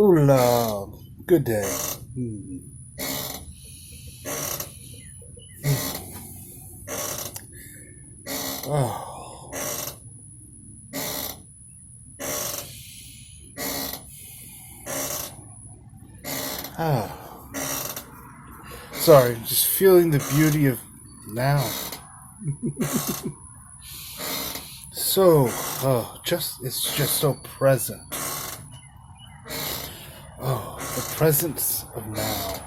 Hola, good day. Oh, ah. Sorry, just feeling the beauty of now. It's just so present. Oh, the presence of now.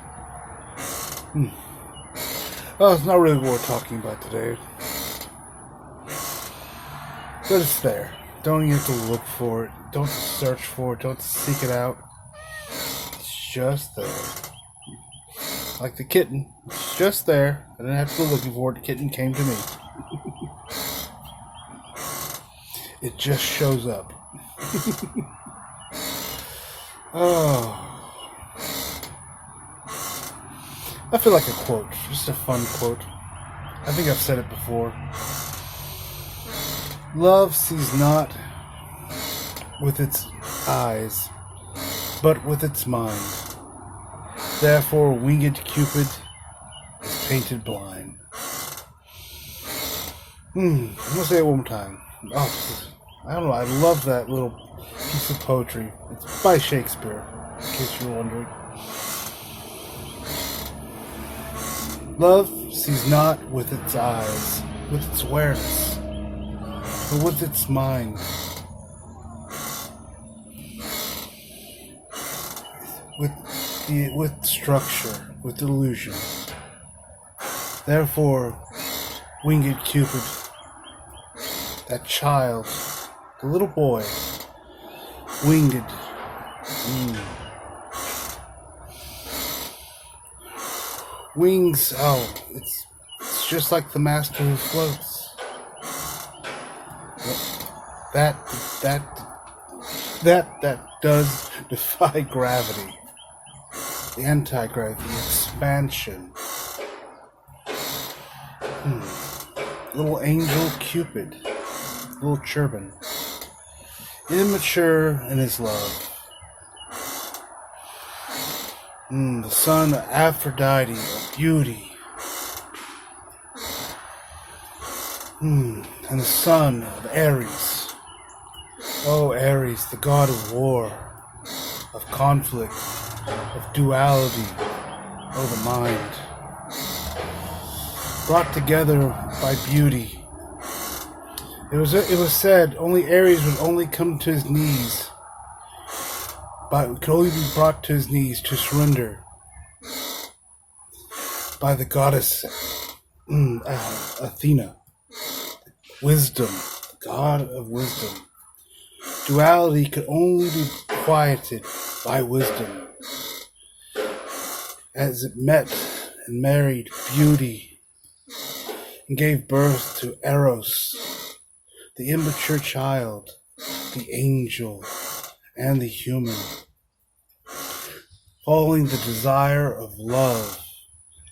Oh, it's not really what we're talking about today. But it's there. Don't you have to look for it. Don't search for it. Don't seek it out. It's just there. Like the kitten. It's just there. I didn't have to go looking for it. The kitten came to me. It just shows up. Oh. I feel like a quote. Just a fun quote. I think I've said it before. Love sees not with its eyes, but with its mind. Therefore, winged Cupid is painted blind. I'm gonna say it one more time. Oh, I don't know. I love that little piece of poetry. It's by Shakespeare, in case you were wondering. Love sees not with its eyes, with its awareness, but with its mind. With structure, with illusion. Therefore, winged Cupid, that child, the little boy, winged. Wings, it's just like the master who floats. That does defy gravity. The anti-gravity, the expansion. Little angel Cupid, little cherubim, immature in his love. The son of Aphrodite, of beauty. And the son of Eros. Oh, Eros, the god of war, of conflict, of duality, oh, the mind. Brought together by beauty. It was said only Eros would only come to his knees. But could only be brought to his knees to surrender by the goddess Athena. Wisdom, the god of wisdom. Duality could only be quieted by wisdom. As it met and married beauty and gave birth to Eros, the immature child, the angel, and the human, following the desire of love,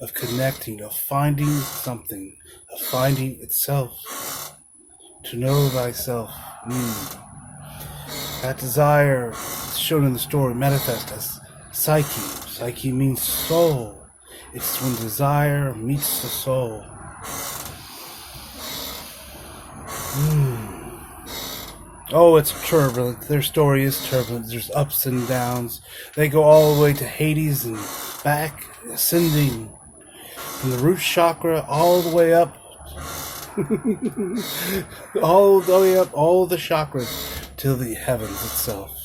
of connecting, of finding something, of finding itself, to know thyself. That desire is shown in the story, manifest as psyche. Psyche means soul. It's when desire meets the soul. Oh, it's turbulent. Their story is turbulent. There's ups and downs. They go all the way to Hades and back, ascending from the root chakra all the way up, all the way up, all the chakras to the heavens itself.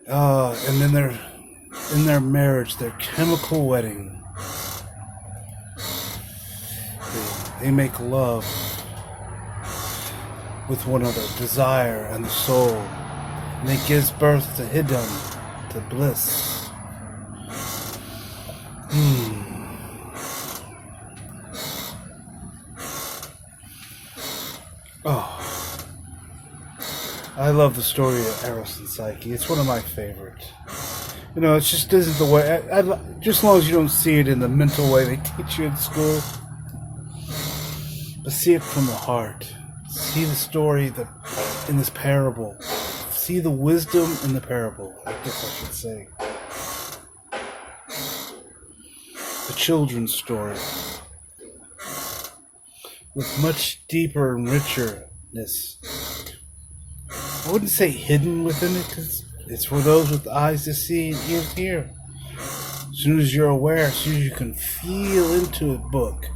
And then in their marriage, their chemical wedding, they make love with one another, desire and the soul, and it gives birth to Hidden, to bliss. Oh, I love the story of Eros and Psyche. It's one of my favorites. You know, it just isn't the way. Just as long as you don't see it in the mental way they teach you in school, but see it from the heart. See the story in this parable. See the wisdom in the parable, I guess I should say. The children's story. With much deeper and richerness. I wouldn't say hidden within it, because it's for those with eyes to see and ears to hear. As soon as you're aware, as soon as you can feel into a book,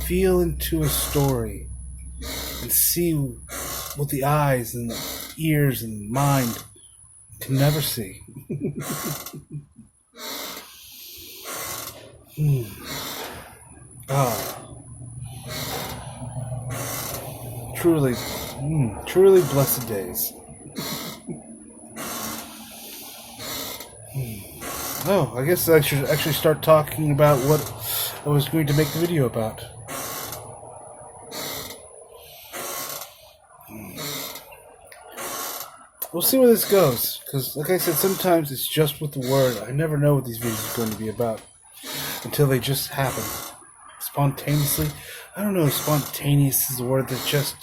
feel into a story, and see what the eyes and the ears and mind can never see. Truly, truly blessed days. Oh, I guess I should actually start talking about what I was going to make the video about. We'll see where this goes, because like I said, sometimes it's just with the word. I never know what these videos are going to be about until they just happen. Spontaneously. I don't know if spontaneous is a word that's just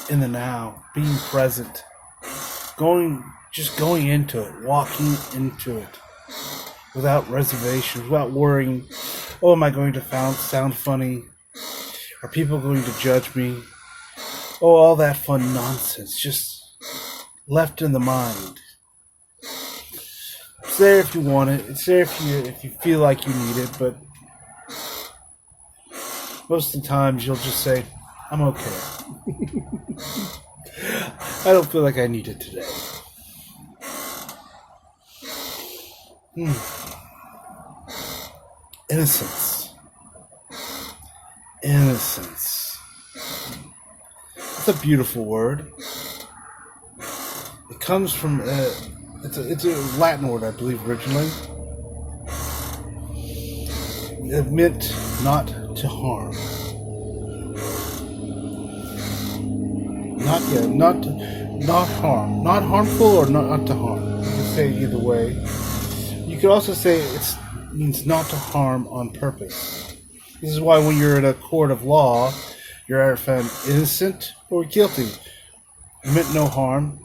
in the now, being present, just going into it, walking into it, without reservations, without worrying, oh, am I going to sound funny? Are people going to judge me? Oh, all that fun nonsense, just left in the mind. It's there if you want it. It's there if you feel like you need it, but most of the times you'll just say, I'm okay. I don't feel like I need it today. Innocence. Innocence. It's a beautiful word. It comes from it's a Latin word, I believe, originally. It meant not to harm. Not harm. Not harmful or not to harm. You can say it either way. You could also say it means not to harm on purpose. This is why when you're in a court of law, you're either found innocent or guilty. You meant no harm.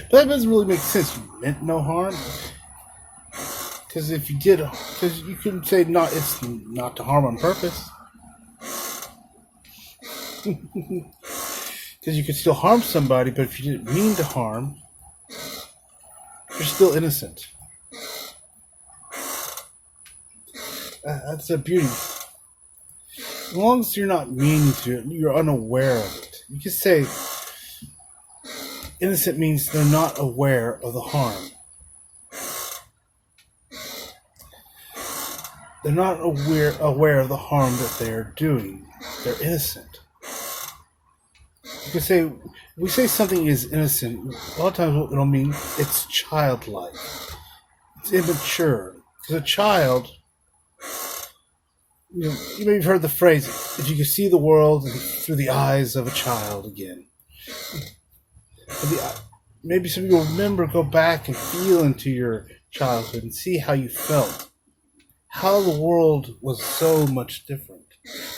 But that doesn't really make sense. You meant no harm. Because if you did, because you couldn't say it's not to harm on purpose. Because you could still harm somebody, but if you didn't mean to harm, you're still innocent. That's the beauty. As long as you're not meaning to, you're unaware of it. You can say innocent means they're not aware of the harm. They're not aware of the harm that they're doing. They're innocent. You can say, we say something is innocent, a lot of times it'll mean it's childlike. It's immature. Because a child, you may have heard the phrase, if you could see the world through the eyes of a child again. Maybe some of you will remember, go back and feel into your childhood and see how you felt. How the world was so much different.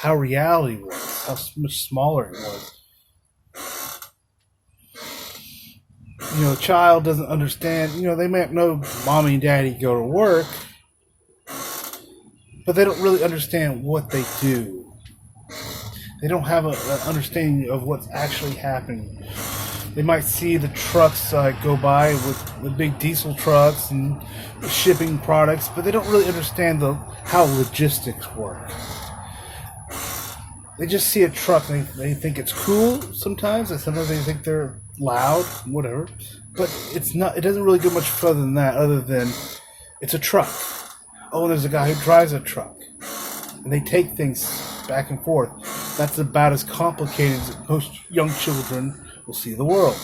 How reality was. How much smaller it was. A child doesn't understand. They might know mommy and daddy go to work, but they don't really understand what they do. They don't have an understanding of what's actually happening. They might see the trucks go by with the big diesel trucks and shipping products, but they don't really understand how logistics work. They just see a truck and they think it's cool sometimes, and sometimes they think they're loud, whatever. But it's not. It doesn't really go much further than that, other than it's a truck. Oh, and there's a guy who drives a truck, and they take things back and forth. That's about as complicated as most young children will see the world.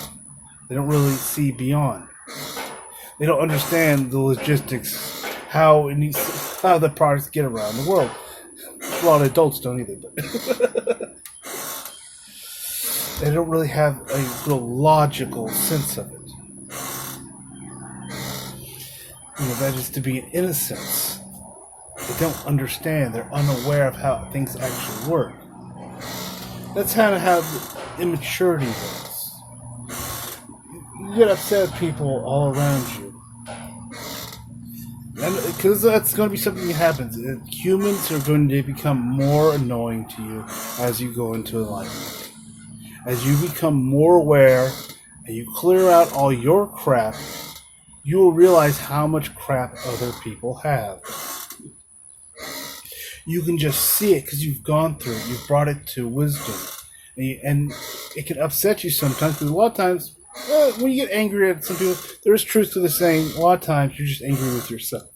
They don't really see beyond. They don't understand the logistics, how the products get around the world. A lot of adults don't either, but they don't really have a real logical sense of it. That is to be an innocence. They don't understand. They're unaware of how things actually work. That's how immaturity is. You get upset at people all around you. Because that's going to be something that happens. Humans are going to become more annoying to you as you go into enlightenment. As you become more aware and you clear out all your crap, you will realize how much crap other people have. You can just see it because you've gone through it. You've brought it to wisdom. And it can upset you sometimes because a lot of times, when you get angry at some people, there is truth to the saying, a lot of times you're just angry with yourself.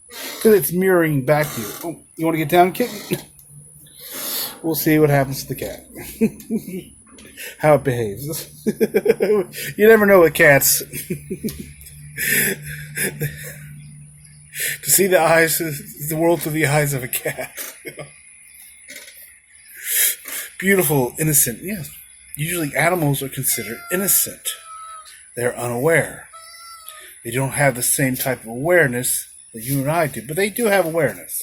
Because it's mirroring back to you. Oh, you want to get down, kitten? We'll see what happens to the cat. How it behaves. You never know with cats. To see the eyes, the world through the eyes of a cat. Beautiful, innocent, yes. Usually animals are considered innocent. They're unaware. They don't have the same type of awareness that you and I do, but they do have awareness.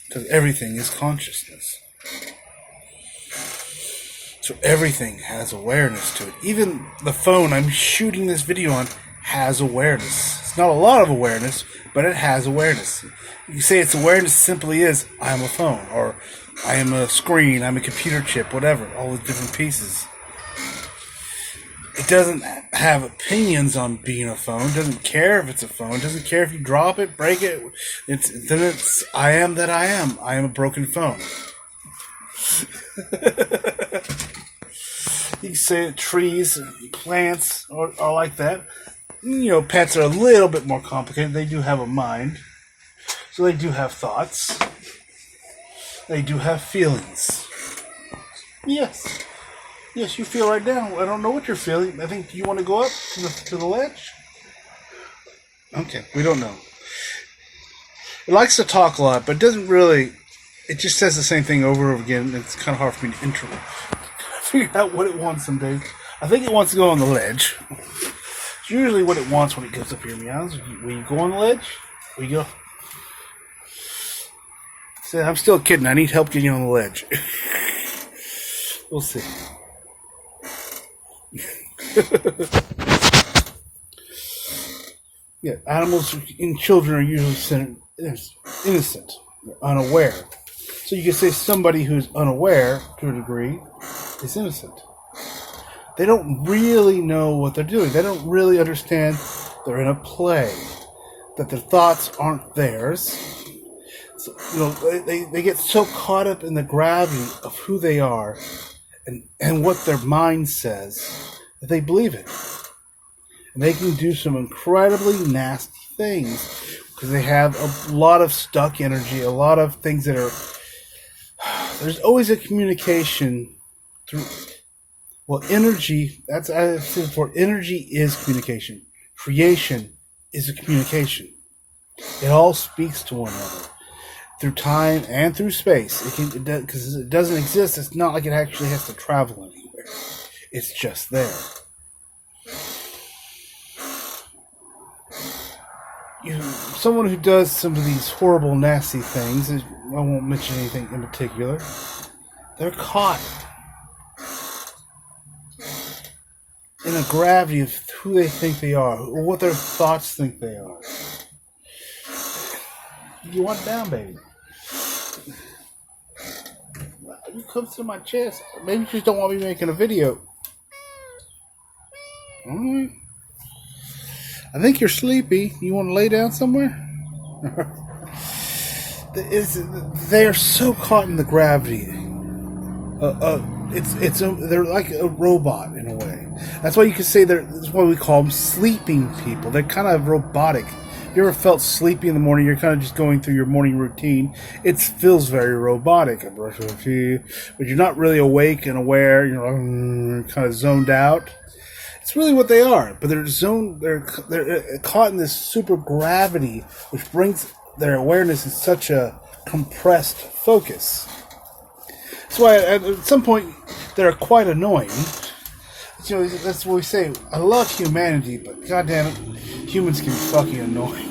Because everything is consciousness. So everything has awareness to it. Even the phone I'm shooting this video on has awareness. It's not a lot of awareness, but it has awareness. You say its awareness simply is, I am a phone, or I am a screen, I'm a computer chip, whatever, all the different pieces. It doesn't have opinions on being a phone, doesn't care if it's a phone, doesn't care if you drop it, break it. It's I am that I am a broken phone. You can say that trees and plants are like that. You know, pets are a little bit more complicated. They do have a mind. So they do have thoughts. They do have feelings. Yes. Yes, you feel right now. I don't know what you're feeling. I think you want to go up to the ledge? Okay, we don't know. It likes to talk a lot, but it doesn't really... It just says the same thing over and over again. It's kind of hard for me to figure out what it wants some days. I think it wants to go on the ledge. It's usually what it wants when it goes up here, meows. Will you go on the ledge? Will you go? Say, I'm still kidding. I need help getting on the ledge. We'll see. Yeah, animals and children are usually innocent. They're unaware. So you can say somebody who's unaware, to a degree, is innocent. They don't really know what they're doing. They don't really understand they're in a play. That their thoughts aren't theirs. So, you know, they get so caught up in the gravity of who they are and what their mind says that they believe it. And they can do some incredibly nasty things because they have a lot of stuck energy, a lot of things that are... There's always a communication through... Well, energy, that's I said before, energy is communication. Creation is a communication. It all speaks to one another. Through time and through space. Because it doesn't exist, it's not like it actually has to travel anywhere. It's just there. Someone who does some of these horrible, nasty things, I won't mention anything in particular, they're caught in a gravity of who they think they are, or what their thoughts think they are. You want down, baby. You come to my chest. Maybe you just don't want me making a video. Alright. I think you're sleepy. You want to lay down somewhere? They are so caught in the gravity. They're like a robot in a way. That's why you could say that's why we call them sleeping people. They're kind of robotic. You ever felt sleepy in the morning? You're kind of just going through your morning routine. It feels very robotic. I brush my teeth, but you're not really awake and aware. You're kind of zoned out. It's really what they are, but they're caught in this super gravity, which brings their awareness in such a compressed focus. That's why at some point they're quite annoying. You know, that's what we say. I love humanity, but goddamn it, humans can be fucking annoying.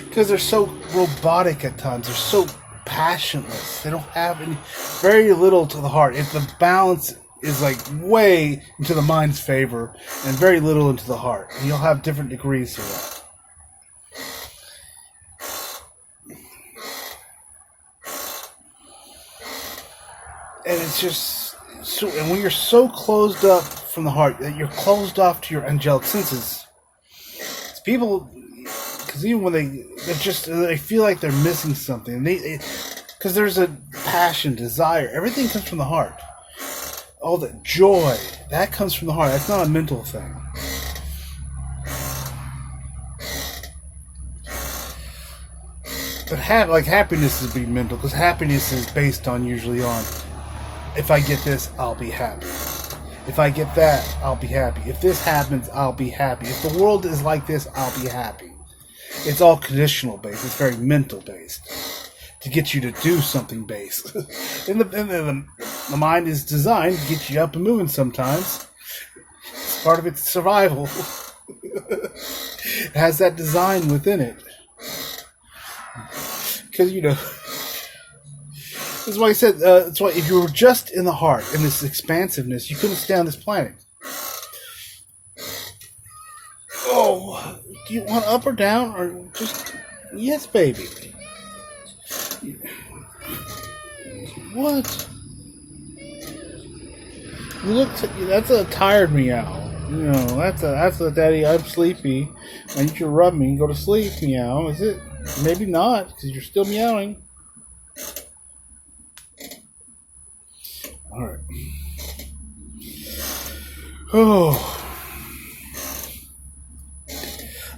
Because they're so robotic at times. They're so passionless. They don't have very little to the heart. If the balance is like way into the mind's favor and very little into the heart. And you'll have different degrees of that. And it's just so, and when you're so closed up from the heart that you're closed off to your angelic senses, it's people, because even when they feel like they're missing something, because there's a passion, desire, everything comes from the heart. All the joy, that comes from the heart. That's not a mental thing. But happiness is being mental, because happiness is based on usually on, if I get this, I'll be happy. If I get that, I'll be happy. If this happens, I'll be happy. If the world is like this, I'll be happy. It's all conditional based. It's very mental based to get you to do something based. And the mind is designed to get you up and moving sometimes. It's part of its survival. It has that design within it. Because, that's why I said, that's why if you were just in the heart, in this expansiveness, you couldn't stay on this planet. Oh, do you want up or down, or just, yes, baby. What? You look, that's a tired meow. That's a daddy, I'm sleepy. I need you to rub me and go to sleep meow. Is it? Maybe not, because you're still meowing. Alright. Oh.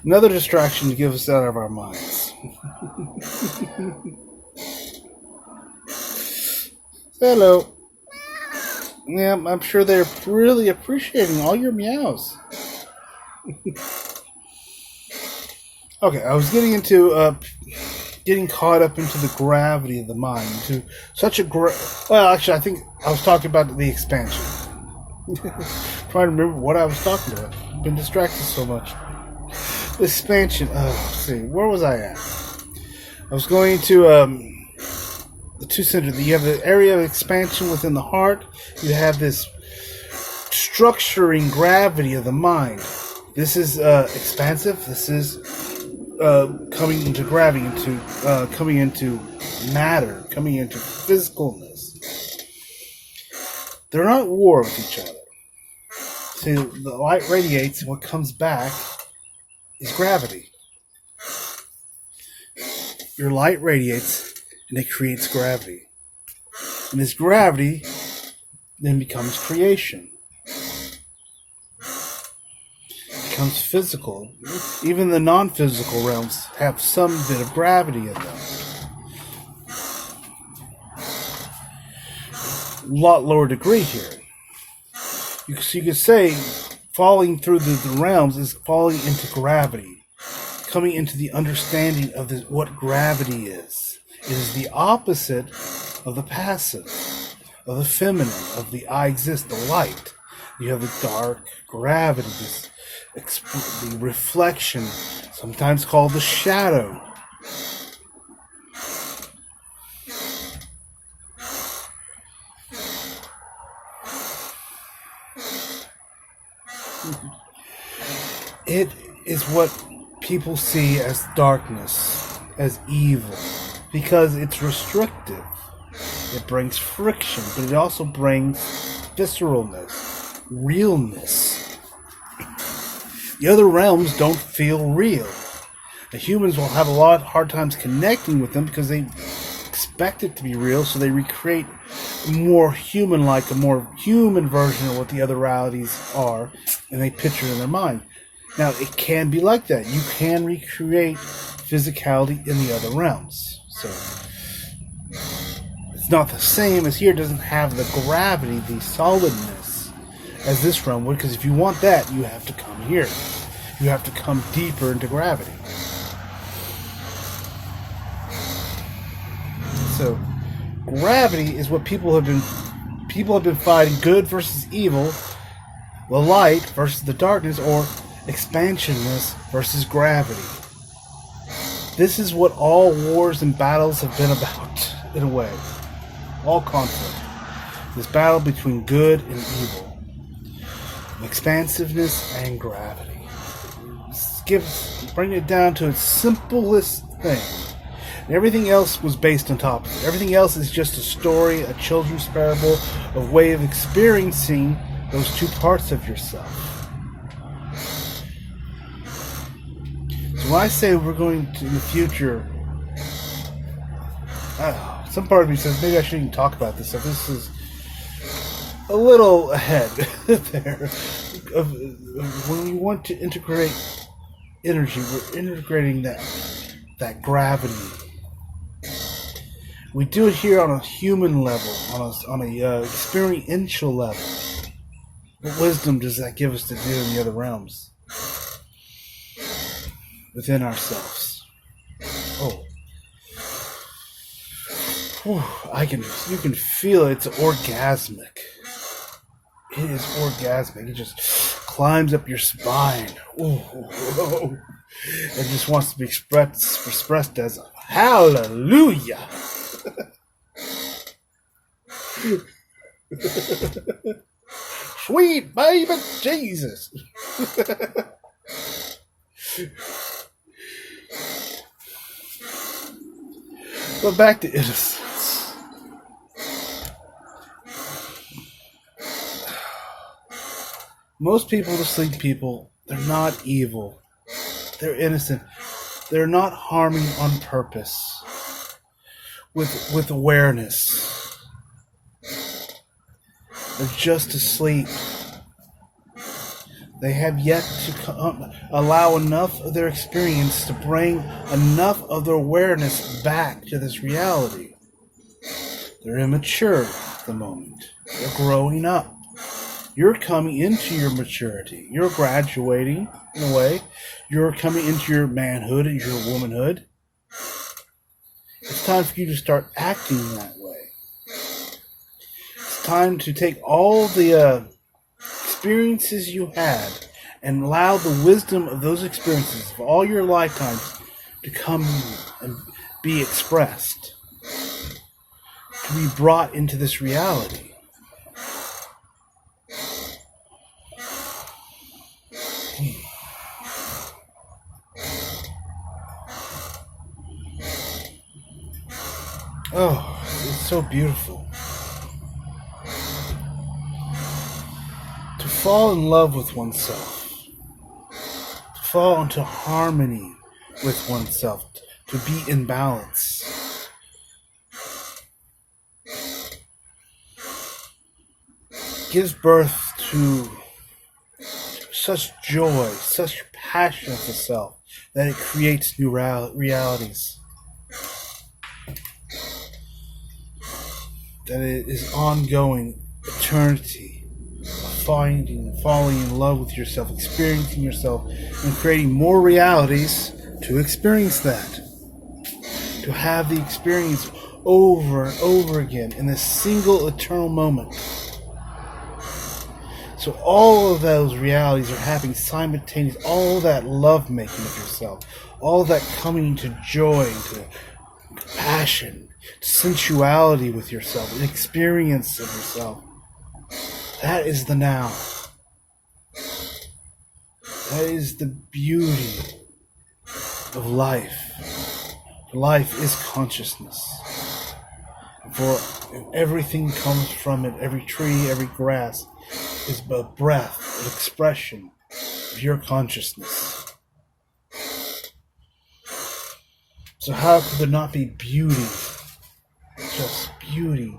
Another distraction to give us out of our minds. Hello. Yeah, I'm sure they're really appreciating all your meows. Okay, I was getting into getting caught up into the gravity of the mind, into such a well, actually, I think I was talking about the expansion. Trying to remember what I was talking about. I've been distracted so much. The expansion. Let's see, where was I at? I was going to the two centers. You have the area of expansion within the heart. You have this structuring gravity of the mind. This is expansive. This is coming into gravity, coming into matter, coming into physicalness. They're not at war with each other. See, the light radiates, and what comes back is gravity. Your light radiates, and it creates gravity. And this gravity then becomes creation. Becomes physical. Even the non-physical realms have some bit of gravity in them. A lot lower degree here. You could say falling through the realms is falling into gravity, coming into the understanding of what gravity is. It is the opposite of the passive, of the feminine, of the I exist, the light. You have the dark gravity, the reflection, sometimes called the shadow. It is what people see as darkness, as evil, because it's restrictive. It brings friction, but it also brings visceralness, realness. The other realms don't feel real. The humans will have a lot of hard times connecting with them because they expect it to be real, so they recreate more human-like, a more human version of what the other realities are, and they picture it in their mind. Now, it can be like that. You can recreate physicality in the other realms. So, it's not the same as here. It doesn't have the gravity, the solidness as this realm would, because if you want that, you have to come here. You have to come deeper into gravity. So, gravity is what people have been fighting, good versus evil, the light versus the darkness, or expansionness versus gravity. This is what all wars and battles have been about, in a way. All conflict. This battle between good and evil, expansiveness and gravity. Bring it down to its simplest thing. And everything else was based on top of it. Everything else is just a story, a children's parable, a way of experiencing those two parts of yourself. So when I say we're going to, in the future, some part of me says maybe I shouldn't even talk about this stuff. This is a little ahead there. When we want to integrate energy, we're integrating that gravity. We do it here on a human level, on a experiential level. What wisdom does that give us to do in the other realms? Within ourselves. You can feel it. It's orgasmic. It is orgasmic. It just climbs up your spine. It just wants to be expressed as hallelujah. Sweet baby Jesus. But back to innocence. Most people, the sleep people, they're not evil. They're innocent. They're not harming on purpose. With awareness. They're just asleep. They have yet to allow enough of their experience to bring enough of their awareness back to this reality. They're immature at the moment. They're growing up. You're coming into your maturity. You're graduating, in a way. You're coming into your manhood and your womanhood. It's time for you to start acting that way. It's time to take all the experiences you had and allow the wisdom of those experiences of all your lifetimes to come and be expressed, to be brought into this reality. Oh, it's so beautiful. To fall in love with oneself. To fall into harmony with oneself. To be in balance. Gives birth to such joy, such passion for self, that it creates new realities. That it is ongoing eternity, falling in love with yourself, experiencing yourself, and creating more realities to experience that. To have the experience over and over again in a single eternal moment. So all of those realities are happening simultaneously. All that love making of yourself, all that coming to joy, to passion, sensuality with yourself, an experience of yourself. That is the now. That is the beauty of life. Life is consciousness. For everything comes from it. Every tree, every grass is a breath, an expression of your consciousness. So how could there not be beauty? Just beauty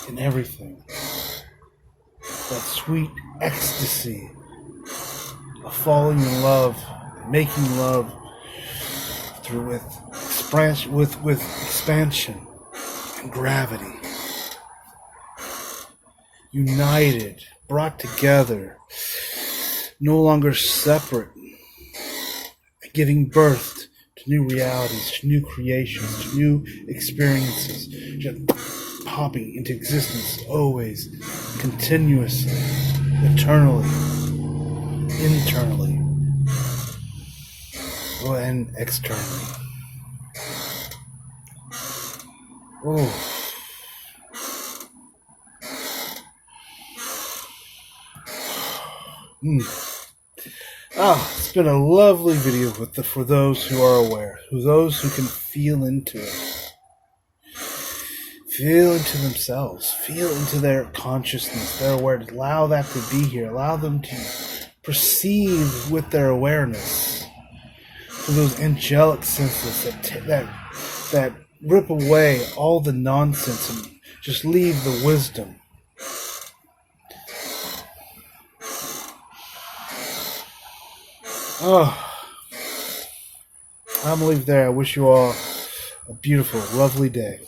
in everything. That sweet ecstasy of falling in love, making love with expansion and gravity. United, brought together, no longer separate, giving birth to new realities, to new creations, to new experiences, just popping into existence always, continuously, eternally, internally, and externally. It's been a lovely video for those who are aware, those who can feel into it. Feel into themselves. Feel into their consciousness, their awareness. Allow that to be here. Allow them to perceive with their awareness. For those angelic senses that rip away all the nonsense and just leave the wisdom. I'm going to leave there. I wish you all a beautiful, lovely day.